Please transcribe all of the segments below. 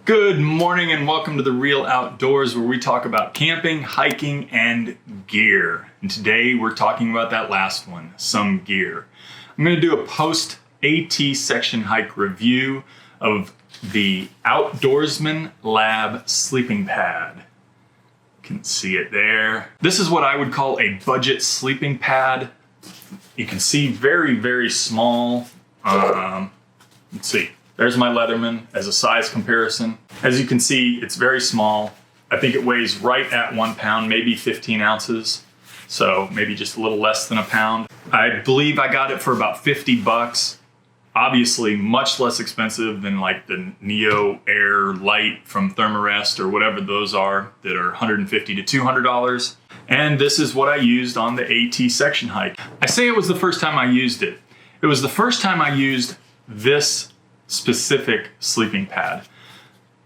Good morning and welcome to The Real Outdoors, where we talk about camping, hiking, and gear. And today we're talking about that last one, some gear. I'm going to do a post-AT section hike review of the Outdoorsman Lab sleeping pad. You can see it there. This is what I would call a budget sleeping pad. You can see very, very small. Let's see. There's my Leatherman as a size comparison. As you can see, it's very small. I think it weighs right at 1 pound, maybe 15 ounces. So maybe just a little less than a pound. I believe I got it for about 50 bucks. Obviously much less expensive than like the Neo Air Light from Thermarest or whatever those are that are $150 to $200. And this is what I used on the AT section hike. I say it was the first time I used it. It was the first time I used this specific sleeping pad.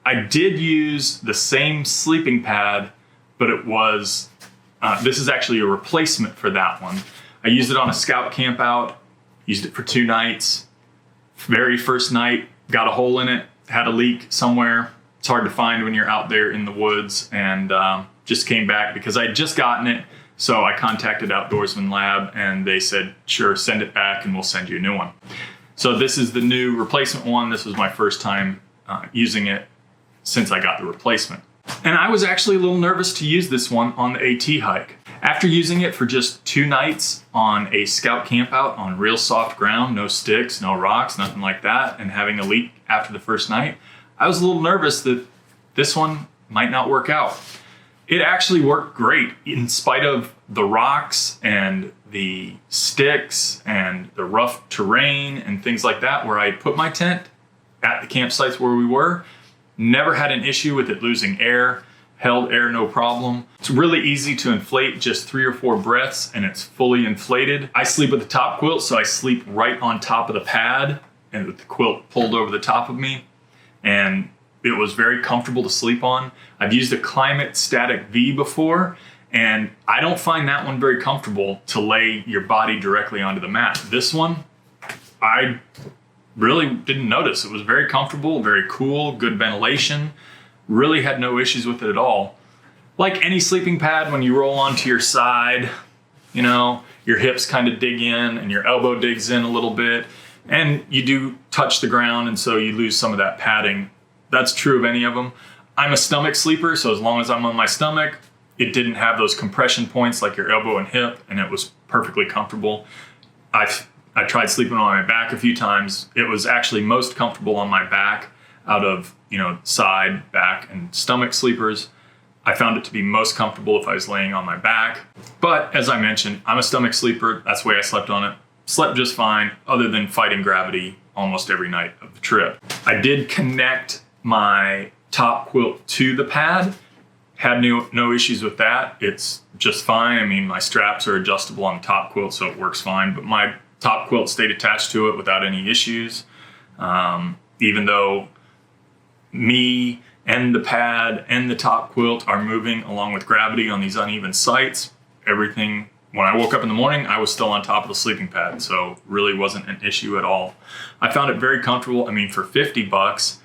I did use the same sleeping pad, but it was, this is actually a replacement for that one. I used it on a scout camp out, used it for 2 nights. Very first night, got a hole in it, had a leak somewhere. It's hard to find when you're out there in the woods, and just came back because I had just gotten it. So I contacted Outdoorsman Lab and they said, sure, send it back and we'll send you a new one. So this is the new replacement one. This was my first time using it since I got the replacement. And I was actually a little nervous to use this one on the AT hike. After using it for just 2 nights on a scout camp out on real soft ground, no sticks, no rocks, nothing like that, and having a leak after the first night, I was a little nervous that this one might not work out. It actually worked great in spite of the rocks and the sticks and the rough terrain and things like that where I put my tent at the campsites where we were. Never had an issue with it losing air, held air no problem. It's really easy to inflate, just 3 or 4 breaths and it's fully inflated. I sleep with the top quilt, so I sleep right on top of the pad and with the quilt pulled over the top of me. And it was very comfortable to sleep on. I've used a Climate Static V before, and I don't find that one very comfortable to lay your body directly onto the mat. This one, I really didn't notice. It was very comfortable, very cool, good ventilation. Really had no issues with it at all. Like any sleeping pad, when you roll onto your side, you know, your hips kind of dig in and your elbow digs in a little bit, and you do touch the ground, and so you lose some of that padding. That's true of any of them. I'm a stomach sleeper, so as long as I'm on my stomach, it didn't have those compression points like your elbow and hip, and it was perfectly comfortable. I tried sleeping on my back a few times. It was actually most comfortable on my back out of, side, back, and stomach sleepers. I found it to be most comfortable if I was laying on my back. But as I mentioned, I'm a stomach sleeper. That's the way I slept on it. Slept just fine, other than fighting gravity almost every night of the trip. I did connect my top quilt to the pad. Had no issues with that. It's just fine. I mean, my straps are adjustable on the top quilt, so it works fine. But my top quilt stayed attached to it without any issues. Even though me and the pad and the top quilt are moving along with gravity on these uneven sites, everything, when I woke up in the morning, I was still on top of the sleeping pad, so really wasn't an issue at all. I found it very comfortable. I mean, for 50 bucks,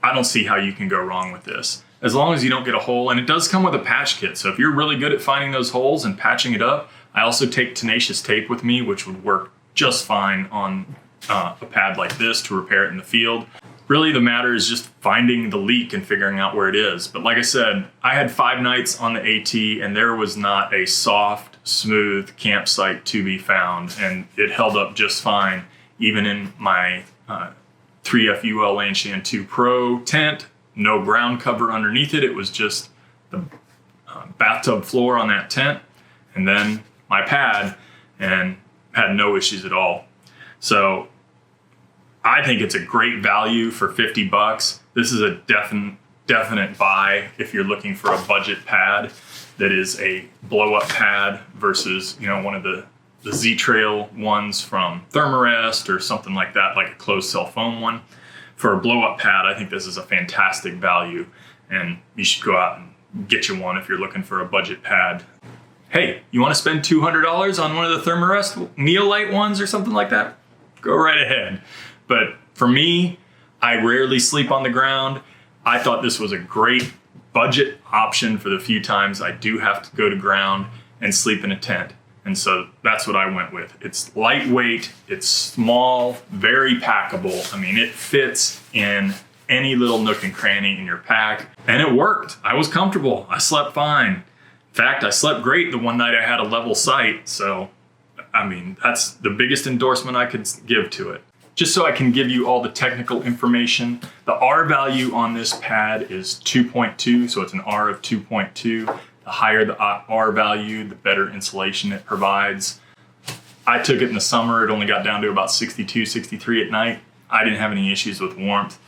I don't see how you can go wrong with this. As long as you don't get a hole, and it does come with a patch kit. So if you're really good at finding those holes and patching it up, I also take tenacious tape with me, which would work just fine on a pad like this to repair it in the field. Really the matter is just finding the leak and figuring out where it is. But like I said, I had 5 nights on the AT and there was not a soft, smooth campsite to be found. And it held up just fine, even in my 3FUL Lanshan 2 Pro tent. No ground cover underneath it. It was just the bathtub floor on that tent and then my pad, and had no issues at all. So I think it's a great value for 50 bucks. This is a definite buy if you're looking for a budget pad that is a blow-up pad versus, one of the Z-Trail ones from Thermarest or something like that, like a closed cell foam one. For a blow-up pad, I think this is a fantastic value, and you should go out and get you one if you're looking for a budget pad. Hey, you want to spend $200 on one of the Thermarest Neolite ones or something like that? Go right ahead. But for me, I rarely sleep on the ground. I thought this was a great budget option for the few times I do have to go to ground and sleep in a tent. And so that's what I went with. It's lightweight, it's small, very packable. I mean, it fits in any little nook and cranny in your pack, and it worked. I was comfortable. I slept fine. In fact, I slept great the one night I had a level sight. So, I mean, that's the biggest endorsement I could give to it. Just so I can give you all the technical information, the R value on this pad is 2.2, so it's an R of 2.2. The higher the R value, the better insulation it provides. I took it in the summer. It only got down to about 62, 63 at night. I didn't have any issues with warmth.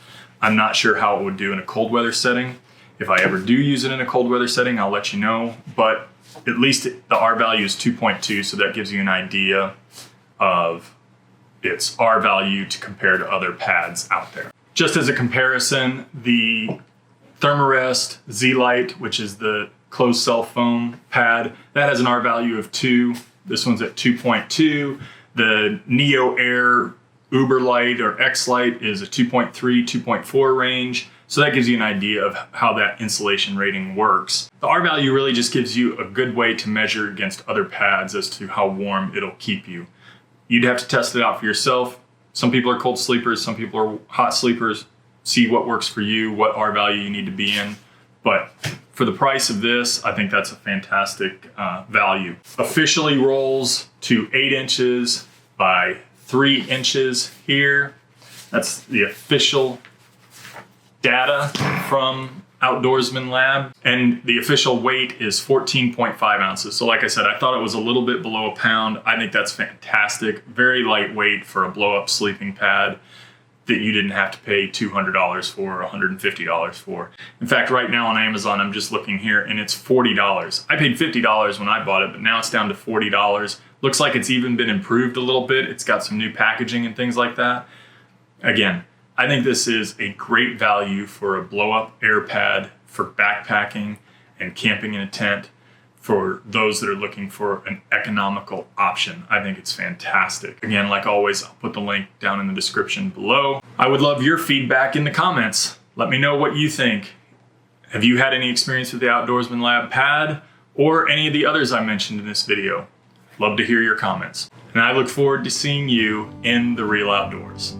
I'm not sure how it would do in a cold weather setting. If I ever do use it in a cold weather setting, I'll let you know. But at least the R value is 2.2, so that gives you an idea of its R value to compare to other pads out there. Just as a comparison, the Thermarest Z-Lite, which is the closed cell foam pad, that has an R value of 2. This one's at 2.2. The Neo Air Uber Light or X Light is a 2.3, 2.4 range. So that gives you an idea of how that insulation rating works. The R value really just gives you a good way to measure against other pads as to how warm it'll keep you. You'd have to test it out for yourself. Some people are cold sleepers, some people are hot sleepers. See what works for you, what R value you need to be in. But for the price of this, I think that's a fantastic value. Officially rolls to 8 inches by 3 inches here. That's the official data from Outdoorsman Lab. And the official weight is 14.5 ounces. So like I said, I thought it was a little bit below a pound. I think that's fantastic. Very lightweight for a blow-up sleeping pad that you didn't have to pay $200 for or $150 for. In fact, right now on Amazon, I'm just looking here and it's $40. I paid $50 when I bought it, but now it's down to $40. Looks like it's even been improved a little bit. It's got some new packaging and things like that. Again, I think this is a great value for a blow-up air pad for backpacking and camping in a tent for those that are looking for an economical option. I think it's fantastic. Again, like always, I'll put the link down in the description below. I would love your feedback in the comments. Let me know what you think. Have you had any experience with the Outdoorsman Lab pad or any of the others I mentioned in this video? Love to hear your comments. And I look forward to seeing you in the real outdoors.